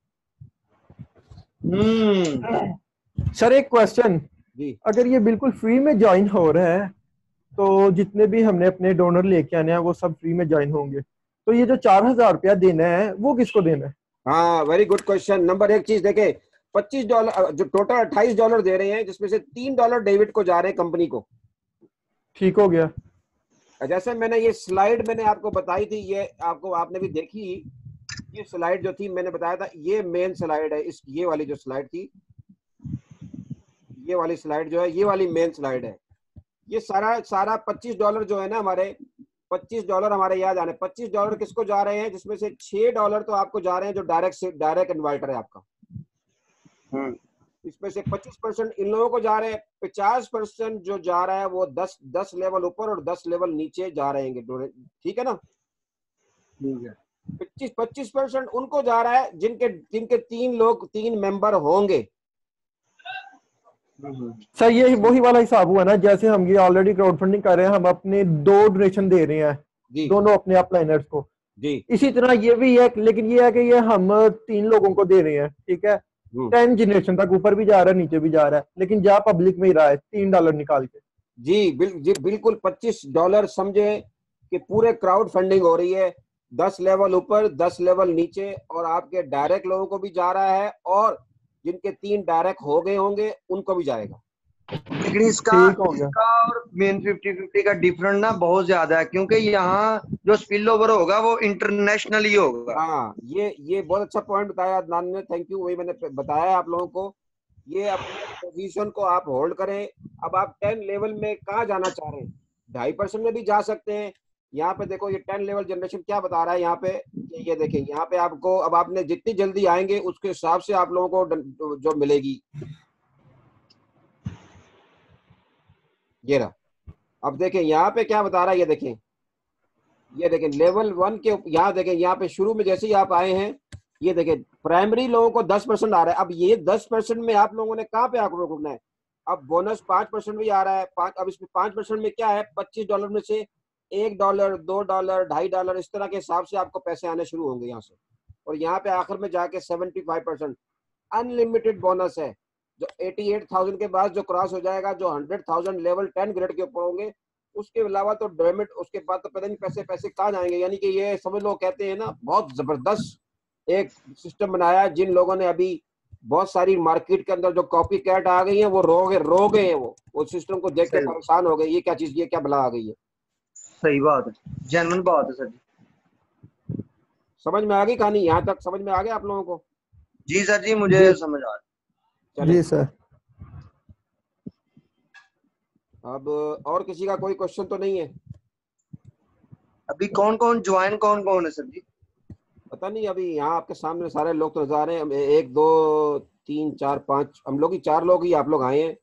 सर एक क्वेश्चन जी, अगर ये बिल्कुल फ्री में ज्वाइन हो रहा है तो जितने भी हमने अपने डोनर लेके आने हैं वो सब फ्री में ज्वाइन होंगे, तो ये जो 4000 रुपया देना है वो किसको देना है? हाँ वेरी गुड क्वेश्चन। नंबर एक चीज देखे, $25 जो टोटल $28 दे रहे हैं, जिसमें से $3 डेविड को जा रहे हैं कंपनी को। ठीक हो गया। जैसे मैंने ये स्लाइड मैंने आपको बताई थी, ये आपको आपने भी देखी, ये स्लाइड जो थी मैंने बताया था, ये मेन स्लाइड है। इस ये वाली जो स्लाइड थी, ये वाली स्लाइड जो है, ये वाली मेन स्लाइड है। ये सारा $25 जो है ना, हमारे $25 हमारे याद आने। $25 किसको जा रहे हैं, जिसमें से $6 तो आपको जा रहे हैं जो डायरेक्ट इन्वर्टर है आपका। इसमें से 25% इन लोगों को जा रहे हैं। 50% जो जा रहा है वो 10 लेवल ऊपर और 10 लेवल नीचे जा रहे हैं, ठीक है ना। ठीक है, 25% उनको जा रहा है जिनके 3 मेंबर होंगे। सर ये वही वाला हिसाब हुआ ना, जैसे हम ये ऑलरेडी क्राउड फंडिंग कर रहे हैं, हम अपने 2 डोनेशन दे रहे हैं दोनों अपने अपलाइनर्स को जी। इसी तरह ये भी है, लेकिन ये है कि ये हम 3 लोगों को दे रहे हैं, ठीक है। 10 जनरेशन तक ऊपर भी जा रहा है नीचे भी जा रहा है, लेकिन जा पब्लिक में ही रहा है $3 निकाल के। जी बिल्कुल $25 समझे कि पूरे क्राउड फंडिंग हो रही है। 10 लेवल ऊपर, 10 लेवल नीचे, और आपके डायरेक्ट लोगों को भी जा रहा है, और जिनके 3 डायरेक्ट हो गए होंगे उनको भी जाएगा। लेकिन इसका ठीक हो गया। इसका और मेन 50-50 का डिफरेंट ना बहुत ज्यादा है, क्योंकि यहाँ जो स्पिल ओवर होगा वो इंटरनेशनल ही होगा। हाँ, ये बहुत अच्छा पॉइंट बताया अदनान ने, थैंक यू। वही मैंने बताया आप लोगों को, ये अपने पोजीशन को आप होल्ड करें। अब आप 10 लेवल में कहाँ जाना चाह रहे हैं, 2.5% में भी जा सकते हैं। यहाँ पे देखो, ये 10 लेवल जनरेशन क्या बता रहा है यहाँ पे, ये देखें यहाँ पे आपको, अब आपने जितनी जल्दी आएंगे उसके हिसाब से आप लोगों को जो मिलेगी, ये रहा। अब देखें यहाँ पे क्या बता रहा है, ये देखें लेवल 1 के, यहाँ देखें यहाँ पे शुरू में जैसे ही आप आए हैं, ये देखें प्राइमरी लोगों को 10% आ रहा है। अब ये 10% में आप लोगों ने कहाँ पे आकर रुकना है, अब बोनस 5% भी आ रहा है। अब इसमें 5% में क्या है, $25 में से $1, $2, $2.5 इस तरह के हिसाब से आपको पैसे आने शुरू होंगे यहाँ से। और यहाँ पे आखिर में जाके 75% अनलिमिटेड बोनस है, जो 88,000 के बाद जो क्रॉस हो जाएगा, जो 100,000 लेवल 10 ग्रेड के ऊपर होंगे, उसके अलावा तो डेमिट, उसके बाद तो पता नहीं पैसे पैसे कहाँ जाएंगे। यानी कि ये समझ लो, कहते हैं ना, बहुत जबरदस्त एक सिस्टम बनाया है। जिन लोगों ने अभी बहुत सारी मार्केट के अंदर जो कॉपी कैट आ गई है, वो रो गए हैं, वो सिस्टम को देख के सही। परेशान हो गए, ये क्या चीज, ये क्या बला आ गई है। सही बात है, जेन्युइन बात है सर जी। समझ में आ गई कहानी, यहाँ तक समझ में आ गया आप लोगों को? जी सर जी, मुझे जी। समझ आ रहा चलिए, जी सर। अब और किसी का कोई क्वेश्चन तो नहीं है? है। अभी कौन कौन है सर जी? पता नहीं, अभी यहाँ आपके सामने सारे लोग तो नजर आ रहे हैं। 1 2 3 4 5, हम लोग ही 4 लोग ही आप लोग आए हैं।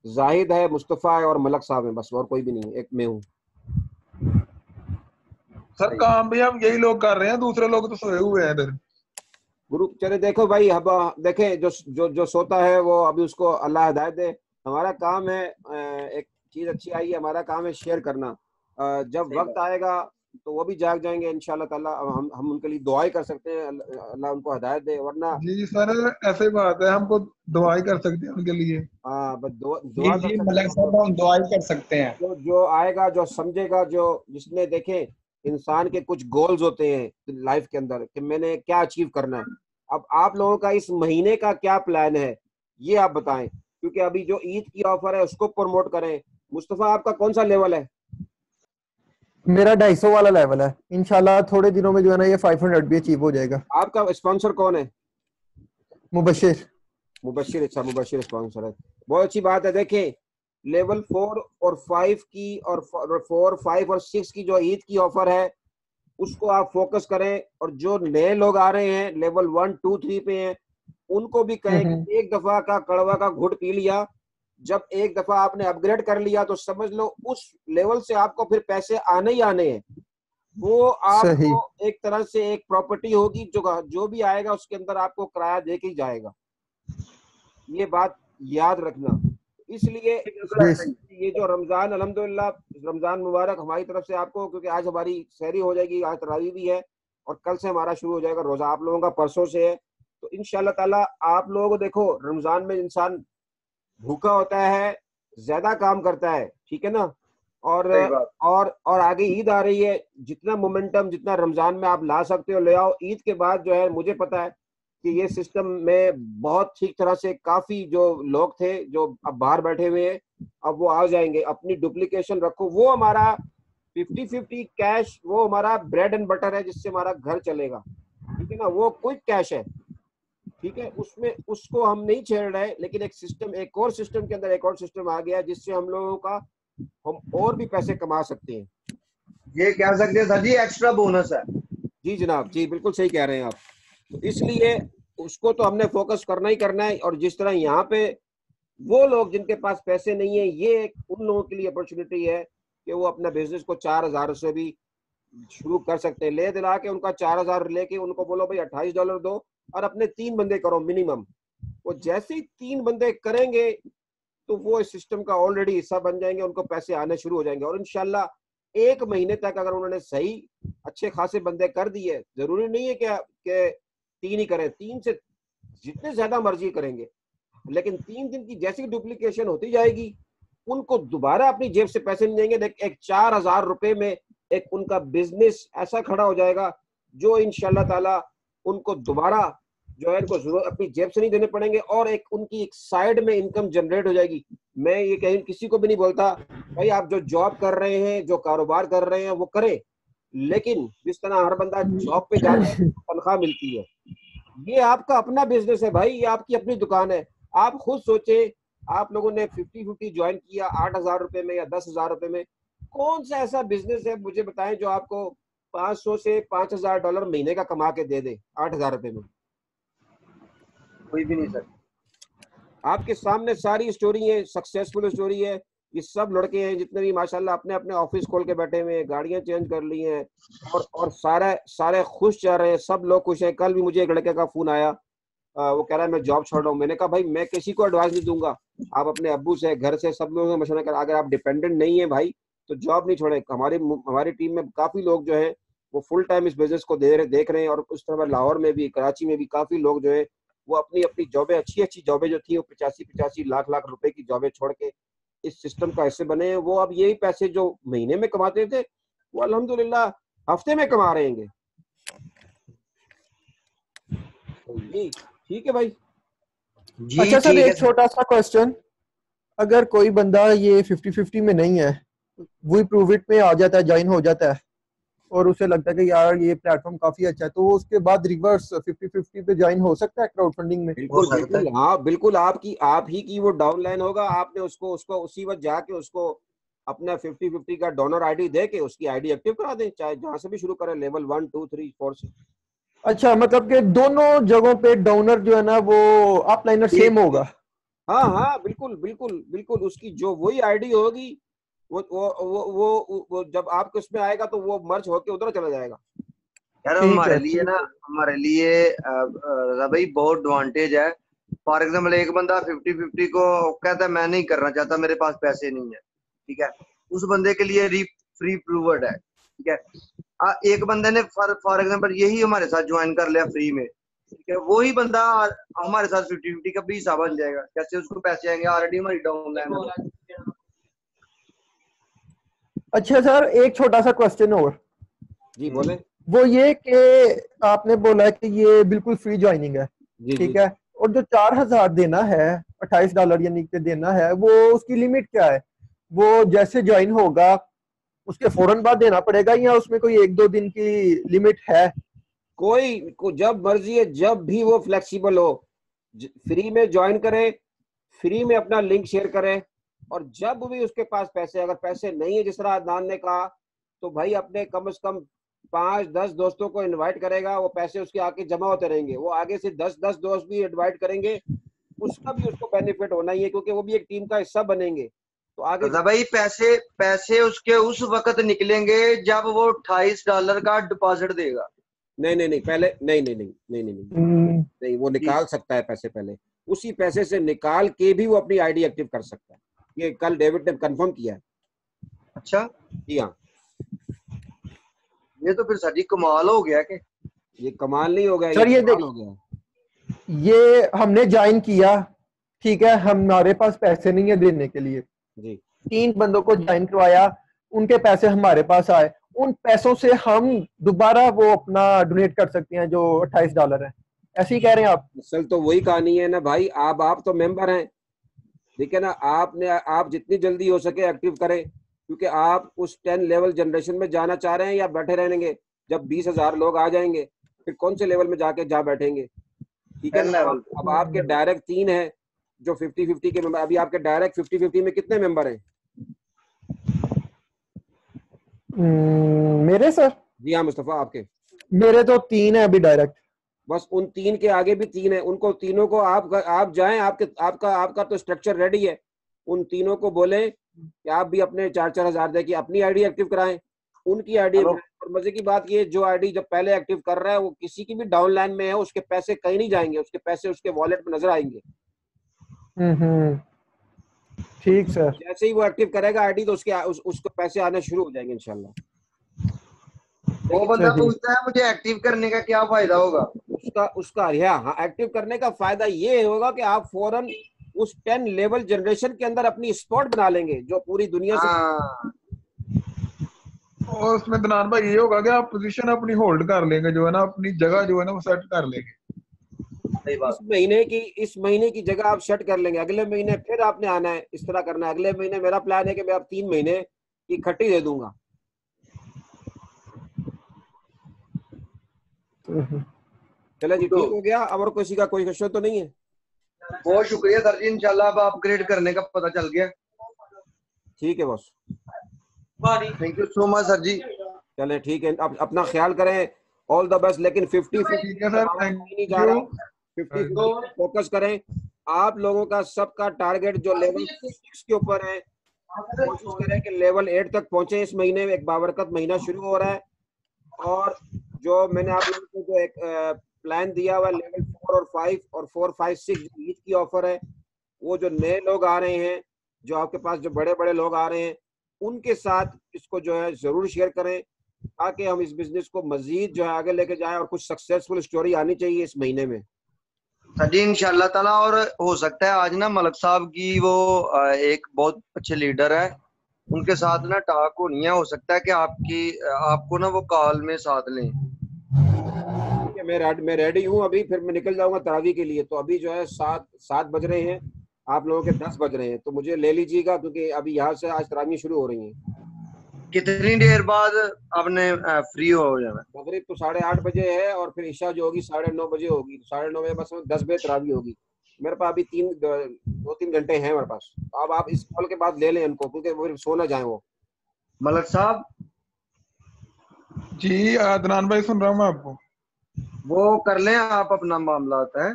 जाहिद है, मुस्तफ़ा है और मलक साहब है, बस और कोई भी नहीं है, एक मैं हूँ। सर काम भी हम यही लोग कर रहे हैं, दूसरे लोग तो सोए हुए हैं इधर। गुरु चले देखो भाई, अब देखें जो सोता है वो अभी उसको अल्लाह हिदायत दे। हमारा काम है, एक चीज अच्छी आई है, हमारा काम है शेयर करना। जब वक्त आएगा तो वो भी जाग जाएंगे इंशाल्लाह ताला। हम उनके लिए दुआई कर सकते हैं, अल्लाह उनको हिदायत दे, वरना जी सर, ऐसे बात है, हमको दुआई कर सकते हैं उनके लिए। हाँ, बस दुआ जी कर जी, सकते मलक हैं। साहब हम दुआई कर सकते हैं। जो आएगा, जो समझेगा, जो जिसने देखे, इंसान के कुछ गोल्स होते हैं लाइफ के अंदर कि मैंने क्या अचीव करना है। अब आप लोगों का इस महीने का क्या प्लान है, ये आप बताएं, क्योंकि अभी जो ईद की ऑफर है उसको प्रमोट करें। मुस्तफा, आपका कौन सा लेवल है? मेरा 250 वाला लेवल है। इंशाल्लाह थोड़े दिनों में जो है ना ये 500 भी अचीव हो जाएगा। आपका स्पॉन्सर कौन है? मुबशिर। मुबशिर, अच्छा, मुबशिर स्पॉन्सर है, बहुत अच्छी बात है। देखें, लेवल 4 और 5 की, और 4, 5 और 6 की जो ईद की ऑफर है उसको आप फोकस करें। और जो नए लोग आ रहे हैं लेवल 1 2 3 पे हैं, उनको भी कहें कि एक दफा का कड़वा का घुट पी लिया, जब एक दफा आपने अपग्रेड कर लिया तो समझ लो उस लेवल से आपको फिर पैसे आने ही आने हैं। वो सही। आपको एक तरह से एक प्रॉपर्टी होगी, जो भी आएगा उसके अंदर आपको किराया दे के ही जाएगा, ये बात याद रखना। इसलिए ये जो रमजान, अल्हम्दुलिल्लाह रमजान मुबारक हमारी तरफ से आपको, क्योंकि आज हमारी सहरी हो जाएगी, आज तरावी भी है, और कल से हमारा शुरू हो जाएगा रोजा। आप लोगों का परसों से है, तो इंशाल्लाह ताला आप लोगों को, देखो रमजान में इंसान भूखा होता है, ज्यादा काम करता है, ठीक है ना, और आगे ईद आ रही है। जितना मोमेंटम, जितना रमजान में आप ला सकते हो ले आओ। ईद के बाद जो है, मुझे पता है कि ये सिस्टम में बहुत ठीक तरह से काफी जो लोग थे जो अब बाहर बैठे हुए हैं, अब वो आ जाएंगे। अपनी डुप्लीकेशन रखो, वो हमारा 50-50 कैश, वो हमारा ब्रेड एंड बटर है, जिससे हमारा घर चलेगा, ठीक है ना, वो क्विक कैश है, ठीक है, उसमें उसको हम नहीं छेड़ रहे। लेकिन एक सिस्टम, एक और सिस्टम के अंदर एक और सिस्टम आ गया जिससे हम लोगों का, हम और भी पैसे कमा सकते हैं। ये कह सकते हैं सर जी, एक्स्ट्रा बोनस है। जी जनाब, जी बिल्कुल सही कह रहे हैं आप। तो इसलिए उसको तो हमने फोकस करना ही करना है। और जिस तरह यहाँ पे वो लोग जिनके पास पैसे नहीं है, ये उन लोगों के लिए अपॉर्चुनिटी है कि वो अपना बिजनेस को 4,000 से भी शुरू कर सकते हैं। ले दिला के उनका 4,000 लेके उनको बोलो भाई $28 दो और अपने 3 बंदे करो मिनिमम। वो जैसे ही 3 बंदे करेंगे तो वो इस सिस्टम का ऑलरेडी हिस्सा बन जाएंगे, उनको पैसे आने शुरू हो जाएंगे। और इंशाल्लाह 1 महीने तक अगर उन्होंने सही अच्छे खासे बंदे कर दिए, जरूरी नहीं है कि 3 ही करें, 3 से जितने ज्यादा मर्जी करेंगे, लेकिन 3 दिन की जैसी डुप्लीकेशन होती जाएगी, उनको दोबारा अपनी जेब से पैसे नहीं देंगे। एक 4,000 रुपए में एक उनका बिजनेस ऐसा खड़ा हो जाएगा जो इंशाल्लाह ताला उनको दोबारा जो है इनको जरूरत अपनी जेब से नहीं देने पड़ेंगे और एक उनकी एक साइड में इनकम जनरेट हो जाएगी। मैं ये कहीं किसी को भी नहीं बोलता भाई आप जो जॉब कर रहे हैं, जो कारोबार कर रहे हैं वो करें, लेकिन जिस तरह हर बंदा जॉब पे जाता है तनख्वाह मिलती है, ये आपका अपना बिजनेस है भाई, ये आपकी अपनी दुकान है। आप खुद सोचे, आप लोगों ने 50-50 ज्वाइन किया 8,000 रुपए में या 10,000 रुपए में, कौन सा ऐसा बिजनेस है मुझे बताएं जो आपको 500 से $5,000 महीने का कमा के दे दे 8,000 रुपए में? कोई भी नहीं सर। आपके सामने सारी स्टोरी है, सक्सेसफुल स्टोरी है। ये सब लड़के हैं जितने भी माशाल्लाह अपने अपने ऑफिस खोल के बैठे हुए हैं, गाड़ियां चेंज कर ली हैं और सारे खुश चल रहे हैं, सब लोग खुश हैं। कल भी मुझे एक लड़के का फोन आया, वो कह रहा है मैं जॉब छोड़ रहा हूँ। मैंने कहा भाई मैं किसी को एडवाइस नहीं दूंगा, आप अपने अब्बू से, घर से, सब लोगों से मशवरा कर, अगर आप डिपेंडेंट नहीं है भाई तो जॉब नहीं छोड़े। हमारी टीम में काफी लोग जो है वो फुल टाइम इस बिजनेस को देख रहे हैं और उस तरह लाहौर में भी, कराची में भी काफी लोग जो है वो अपनी अपनी जॉबें, अच्छी जॉबें जो थी वो 85-85 लाख रुपए की जॉबें छोड़ के इस सिस्टम का हिस्से बने हैं। वो अब यही पैसे जो महीने में कमाते थे वो अल्हम्दुलिल्लाह हफ्ते में कमा रहे हैं। ठीक है भाई जी। अच्छा सर, ठीक है एक छोटा सा क्वेश्चन, अगर कोई बंदा ये 50-50 में नहीं है, वो प्रूव इट में आ जाता है, ज्वाइन हो जाता है और उसे लगता है कि यार ये प्लेटफॉर्म काफी अच्छा है, तो वो उसके बाद रिवर्स 50-50 पे ज्वाइन हो सकता है क्राउड फंडिंग में? बिल्कुल बिल्कुल, हाँ बिल्कुल, आप ही की वो डाउनलाइन होगा, आपने उसको उसी वक्त जाके उसको अपना 50-50 का डोनर आईडी दे के उसकी आईडी एक्टिव करा दें, चाहे जहां से भी शुरू करें, लेवल 1 2 3 4 से। अच्छा, मतलब कि दोनों जगहों पे डोनर जो है ना वो अपलाइनर सेम होगा? हाँ हाँ बिल्कुल बिल्कुल बिल्कुल, उसकी जो वही आईडी होगी वो जब आपके उसमें आएगा तो वो मर्ज होके उधर चला जाएगा। यार हमारे लिए ना, हमारे लिए भाई बहुत एडवांटेज है। फॉर एग्जाम्पल एक बंदा 50-50 को कहता है मैं नहीं करना चाहता, मेरे पास पैसे नहीं है, ठीक है, उस बंदे के लिए फ्री प्रूवर्ड है, ठीक है। एक बंदे ने फॉर एग्जाम्पल यही हमारे साथ ज्वाइन कर लिया फ्री में, ठीक है, वही बंदा हमारे साथ 50-50 का भी हिस्सा बन जाएगा। कैसे उसको पैसे आएंगे? ऑलरेडी हमारी डाउनलाइन है। अच्छा सर, एक छोटा सा क्वेश्चन और। जी बोले। वो ये कि आपने बोला है कि ये बिल्कुल फ्री ज्वाइनिंग है, ठीक है, और जो 4,000 देना है, $28 यानी कि देना है, वो उसकी लिमिट क्या है? वो जैसे ज्वाइन होगा उसके फौरन बाद देना पड़ेगा या उसमें कोई 1-2 दिन की लिमिट है? कोई जब मर्जी है, जब भी वो फ्लेक्सिबल हो, फ्री में ज्वाइन करे, फ्री में अपना लिंक शेयर करे, और जब भी उसके पास पैसे, अगर पैसे नहीं है जिस तरह अदनान ने कहा, तो भाई अपने कम से कम 5-10 दोस्तों को इनवाइट करेगा, वो पैसे उसके आके जमा होते रहेंगे, वो आगे से 10-10 दोस्त भी इनवाइट करेंगे, उसका भी उसको बेनिफिट होना ही है, क्योंकि वो भी एक टीम का हिस्सा बनेंगे। तो आगे भाई पैसे उसके उस वक्त निकलेंगे जब वो $28 का डिपॉजिट देगा। नहीं पहले नहीं, वो निकाल सकता है पैसे, पहले उसी पैसे से निकाल के भी वो अपनी आईडी एक्टिव कर सकता है। ये कल डेविड ने कंफर्म किया है। अच्छा जी हाँ, ये तो फिर सर जी कमाल हो गया। कि ये कमाल नहीं हो गया सर, ये कमाल हो गया। ये हमने ज्वाइन किया, ठीक है, हमारे पास पैसे नहीं है देने के लिए जी, 3 बंदों को ज्वाइन करवाया, उनके पैसे हमारे पास आए, उन पैसों से हम दोबारा वो अपना डोनेट कर सकते हैं जो $28 है, ऐसे ही कह रहे हैं आप? असल तो वही कहानी है ना भाई, आप तो मेंबर हैं, ठीक है ना, आप जितनी जल्दी हो सके एक्टिव करें, क्योंकि आप उस 10 लेवल जनरेशन में जाना चाह रहे हैं या बैठे रहेंगे? जब 20,000 लोग आ जाएंगे फिर कौन से लेवल में जाके जा बैठेंगे, ठीक है ना। अब आपके डायरेक्ट 3 है जो 50-50 के मेंबर। अभी आपके डायरेक्ट 50-50 में कितने मेंबर हैं? मेरे सर? जी हाँ मुस्तफा, आपके? मेरे तो 3 है अभी डायरेक्ट। बस उन 3 के आगे भी 3 है, उनको तीनों को आप जाएं, आपका तो स्ट्रक्चर रेडी है, उन तीनों को बोलें कि आप भी अपने 4-4 हज़ार दे के अपनी आईडी एक्टिव कराएं, उनकी आईडी। और मजे की बात ये, जो आईडी जब पहले एक्टिव कर रहा है वो किसी की भी डाउनलाइन में है, उसके पैसे कहीं नहीं जाएंगे, उसके पैसे उसके वॉलेट में नजर आएंगे। ठीक सर। जैसे ही वो एक्टिव करेगा आईडी तो उसको पैसे आने शुरू हो जाएंगे इंशाल्लाह। वो बंदा पूछता है मुझे एक्टिव करने का क्या फायदा होगा? उसका हाँ, एक्टिव करने का फायदा ये होगा कि आप फौरन उस 10 लेवल जनरेशन के अंदर अपनी स्पॉट बना लेंगे जो पूरी दुनिया से। और उसमें दनान भाई ये होगा कि आप पोजीशन अपनी होल्ड कर लेंगे, जो है ना अपनी जगह जो है ना वो सेट कर लेंगे। सही बात। इस महीने की जगह आप सेट कर लेंगे, अगले महीने फिर आपने आना है, इस तरह करना है। अगले महीने मेरा प्लान है कि मैं आप 3 महीने की इकट्ठी दे दूंगा। चले जी, ठीक हो गया। अब और किसी का कोई क्वेश्चन तो नहीं है? बहुत शुक्रिया सर जी, इंशाल्लाह अब अपग्रेड करने का पता चल गया। ठीक है boss, thank you so much sir ji. चले ठीक है, आप अपना ख्याल करें, ऑल द बेस्ट। लेकिन 50-50 ठीक है सर, थैंक नहीं जा रहा, यू। 50-50 फोकस करें। आप लोगों का सबका टारगेट जो लेवल 6 के ऊपर है, कोशिश करें कि लेवल 8 तक पहुंचे। इस महीने में एक बाबरकत महीना शुरू हो रहा है, और जो मैंने आप लोगों को जो एक प्लान दिया हुआ लेवल 4 और 5 और 4, 5, 6 जो ईद की ऑफर है, वो जो नए लोग आ रहे हैं, जो आपके पास जो बड़े बड़े लोग आ रहे हैं, उनके साथ इसको जो है जरूर शेयर करें, ताकि हम इस बिजनेस को मजीद जो है आगे लेके जाएं। और कुछ सक्सेसफुल स्टोरी आनी चाहिए इस महीने में। सर जी इंशाल्लाह ताला। और हो सकता है आज ना मलक साहब की वो एक बहुत अच्छे लीडर है, उनके साथ ना टॉक होनी है। हो सकता है कि आपको ना वो कॉल में साथ लें। ठीक है, मैं रेडी हूँ अभी। फिर मैं निकल जाऊंगा तरावी के लिए। तो अभी जो है 7 बज रहे हैं, आप लोगों के 10 बज रहे हैं, तो मुझे ले लीजिएगा, क्योंकि अभी यहाँ से आज तरावी शुरू हो रही हैं। कितनी देर बाद आपने फ्री हो जाना? मगरिब तो 8:30 बजे है, और फिर ईशा जो होगी 9:30 बजे होगी। 9:30 बजे बस 10 बजे तरावी होगी। मेरे पास अभी 2-3 घंटे हैं मेरे पास। अब आप इस कॉल के बाद ले लें उनको, क्योंकि वो सो ना जाए वो। मलक साहब जी अदनान भाई सुन रहा हूँ मैं आपको। वो कर लें आप अपना मामला है।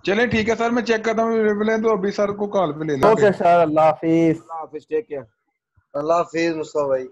चलें ठीक है सर, मैं चेक करता हूँ अवेलेबल है तो अभी सर को कॉल पे ले लेंगे। ओके सर, अल्लाह हाफिज। अल्लाह हाफिज, टेक केयर। अल्लाह हाफिज मुस्तफा भाई।